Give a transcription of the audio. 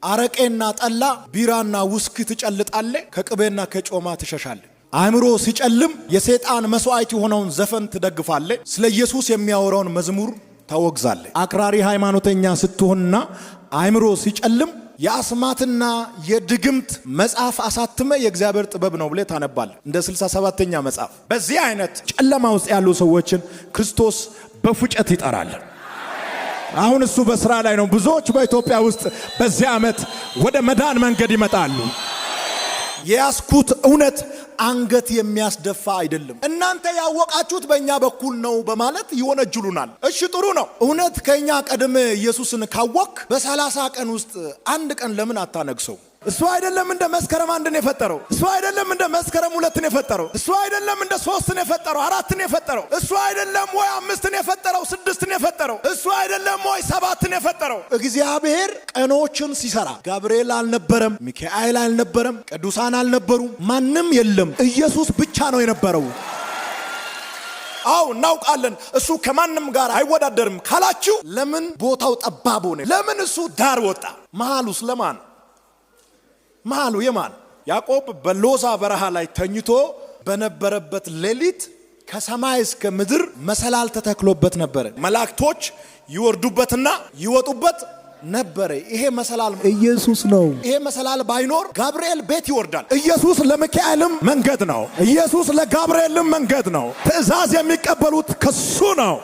አረቄና ጠላ ቢራና ውስኪ ትጨልጣለ ከቅቤና ከጮማ ትሸሻለ አእምሮ ሲጨልም የሰይጣን መስዋዕት የሆነውን ዘፈን ትደግፋለ ስለ ኢየሱስ የሚያወራውን መዝሙር ታወግዛለ አክራሪ ሃይማኖተኛ ስትሆንና አእምሮ ሲጨልም የአስማትና የድግምት መጽሐፍ አሳተመ የእግዚአብሔር ጥበብ ነው ብለ ታነባል እንደ 67ኛ መጽሐፍ በዚህ አይነት ጨለማ ውስጥ ያሉ ሰዎችን ክርስቶስ በፉጨት ይጠራል አሁን እሱ በስራ ላይ ነው ብዙዎች በኢትዮጵያ ውስጥ በዚህ ዓመት ወደ መዳን መንገድ ይመጣሉ የያስኩት እውነት አንገት የሚያስደፋ አይደለም እናንተ ያወቃችሁት በእኛ በኩል ነው በማለት ይወነጅሉናል እሺ ጥሩ ነው እውነት ከኛ ቀደም ኢየሱስን ካወቅ በ30 ቀን ውስጥ አንድ ቀን ለምን አታነግሰው እሱ አይደለም እንደ መስከረም 1 ነው የፈጠረው እሱ አይደለም እንደ መስከረም 2 ነው የፈጠረው እሱ አይደለም እንደ 3 ነው የፈጠረው 4 ነው የፈጠረው እሱ አይደለም ወይ 5 ነው የፈጠረው 6 ነው የፈጠረው እሱ አይደለም ወይ 7 ነው የፈጠረው እግዚአብሔር ቀኖችን ሲሰራ ጋብርኤል አልነበረም ሚካኤል አልነበረም ቅዱሳን አልነበሩ ማንም የለም ኢየሱስ ብቻ ነው የነበረው አው እናውቃለን እሱ ከማንም ጋር አይወዳደርም ካላችሁ ለምን ቦታው ጠባብ ሆነ ለምን እሱ ዳር ወጣ መሃሉስ ለማን መሃሉ የማን ያዕቆብ በሎዛ በረሃ ላይ ተኝቶ በነበረበት ሌሊት ከሰማይ እስከ ምድር መሰላል ተተክሎበት ነበር መላእክቶች ይወርዱበትና ይወጡበት ነበር ይሄ መሰላል ኢየሱስ ነው ይሄ መሰላል ባይኖር ጋብርኤል ቤት ይወርዳል ኢየሱስ ለሚካኤልም መንገድ ነው ኢየሱስ ለጋብርኤልም መንገድ ነው ትእዛዝ የሚቀበሉት ከሱ ነው